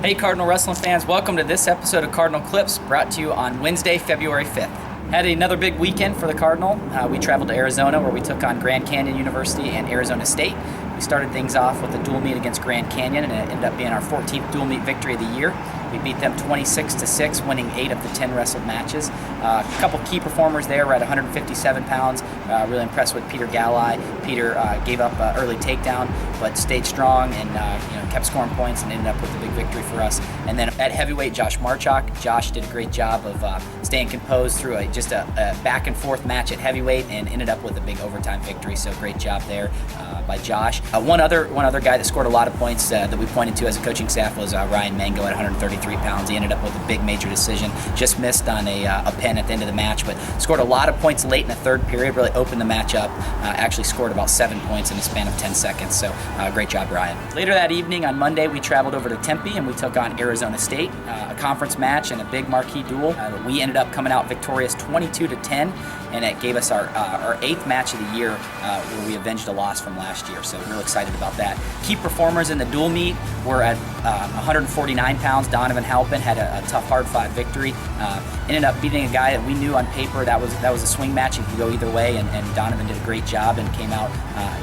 Hey Cardinal Wrestling fans, welcome to this episode of Cardinal Clips, brought to you on Wednesday, February 5th. Had another big weekend for the Cardinal. We traveled to Arizona where we took on Grand Canyon University and Arizona State. We started things off with a dual meet against Grand Canyon, and it ended up being our 14th dual meet victory of the year. We beat them 26-6, winning 8 of the 10 wrestled matches. A couple key performers there were at 157 pounds. Really impressed with Peter Galli. Peter gave up an early takedown, but stayed strong and kept scoring points and ended up with a big victory for us. And then at heavyweight, Josh Marchak. Josh did a great job of staying composed through just a back and forth match at heavyweight and ended up with a big overtime victory. So great job there by Josh. One other guy that scored a lot of points that we pointed to as a coaching staff was Ryan Mango at 133 pounds. He ended up with a big major decision. Just missed on a pin at the end of the match, but scored a lot of points late in the third period, really opened the match up. Actually scored about 7 points in the span of 10 seconds, so great job, Ryan. Later that evening on Monday, we traveled over to Tempe and we took on Arizona State, a conference match and a big marquee duel. We ended up coming out victorious 22-10, and it gave us our 8th match of the year where we avenged a loss from last year, so real excited about that. Key performers in the dual meet were at 149 pounds. Donovan Halpin had a tough hard-fought victory. Ended up beating a guy that we knew on paper that was a swing match and could go either way, and Donovan did a great job and came out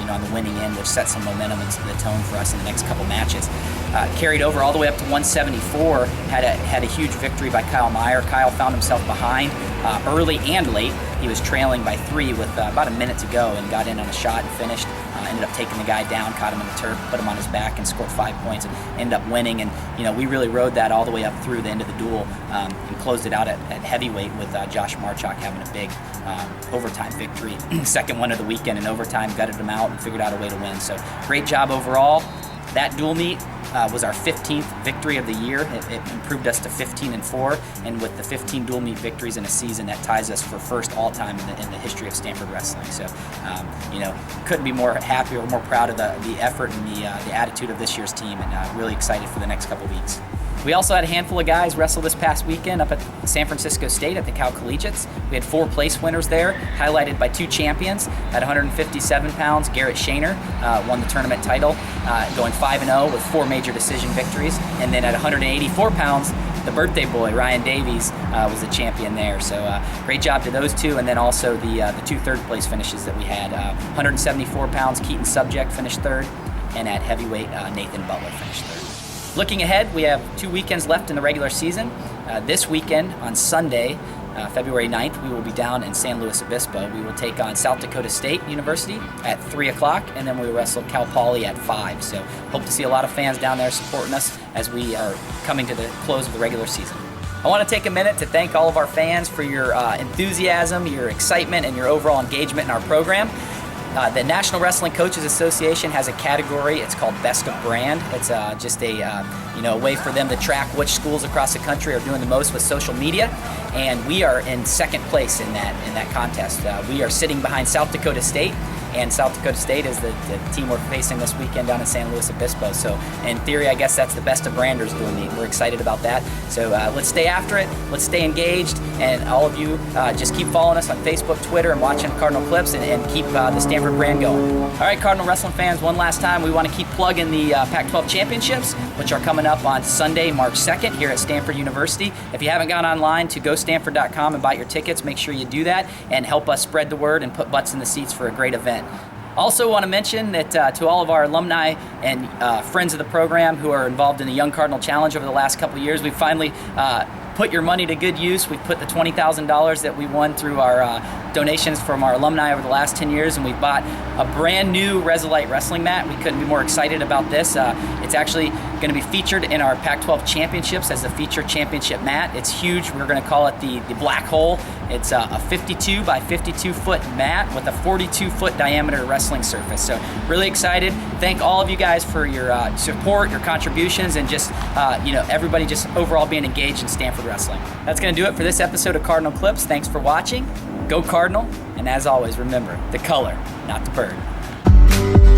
on the winning end, which set some momentum into the tone for us in the next couple matches. Carried over all the way up to 174, had a huge victory by Kyle Meyer. Kyle found himself behind early and late. He was trailing by 3 with about a minute to go and got in on a shot and finished. Ended up taking the guy down, caught him in the turf, put him on his back, and scored 5 points and ended up winning. And we really rode that all the way up through the end of the duel and closed it out at heavyweight with Josh Marchak having a big overtime victory. Second one of the weekend in overtime, gutted him out and figured out a way to win. So great job overall. That dual meet was our 15th victory of the year. It improved us to 15-4, and with the 15 dual meet victories in a season, that ties us for first all-time in the history of Stanford wrestling. So, couldn't be more happy or more proud of the effort and the attitude of this year's team, and really excited for the next couple weeks. We also had a handful of guys wrestle this past weekend up at San Francisco State at the Cal Collegiates. We had 4 place winners there, highlighted by 2 champions. At 157 pounds, Garrett Shaner won the tournament title, going 5-0 with 4 major decision victories. And then at 184 pounds, the birthday boy, Ryan Davies, was the champion there. So great job to those 2. And then also the 2 third place finishes that we had. 174 pounds, Keaton Subject finished 3rd. And at heavyweight, Nathan Butler finished 3rd. Looking ahead, we have 2 weekends left in the regular season. This weekend, on Sunday, February 9th, we will be down in San Luis Obispo. We will take on South Dakota State University at 3 o'clock, and then we will wrestle Cal Poly at 5. So hope to see a lot of fans down there supporting us as we are coming to the close of the regular season. I want to take a minute to thank all of our fans for your enthusiasm, your excitement, and your overall engagement in our program. The National Wrestling Coaches Association has a category. It's called Best of Brand. It's just a way for them to track which schools across the country are doing the most with social media, and we are in 2nd place in that contest. We are sitting behind South Dakota State, and South Dakota State is the team we're facing this weekend down in San Luis Obispo. So in theory, I guess that's the Best of Branders doing it. We're excited about that. So let's stay after it. Let's stay engaged. And all of you just keep following us on Facebook, Twitter, and watching Cardinal Clips and keep the Stanford brand going. All right, Cardinal Wrestling fans, one last time, we want to keep plugging the Pac-12 Championships, which are coming up on Sunday, March 2nd here at Stanford University. If you haven't gone online to gostanford.com and buy your tickets, make sure you do that and help us spread the word and put butts in the seats for a great event. Also want to mention that to all of our alumni and friends of the program who are involved in the Young Cardinal Challenge over the last couple of years, we finally put your money to good use. We've put the $20,000 that we won through our donations from our alumni over the last 10 years, and we bought a brand new Resolite wrestling mat. We couldn't be more excited about this. It's actually going to be featured in our Pac-12 Championships as the featured championship mat. It's huge. We're going to call it the Black Hole. It's a 52 by 52 foot mat with a 42 foot diameter wrestling surface. So really excited. Thank all of you guys for your support, your contributions, and just everybody just overall being engaged in Stanford wrestling. That's going to do it for this episode of Cardinal Clips. Thanks for watching. Go Cardinal, and as always, remember, the color, not the bird.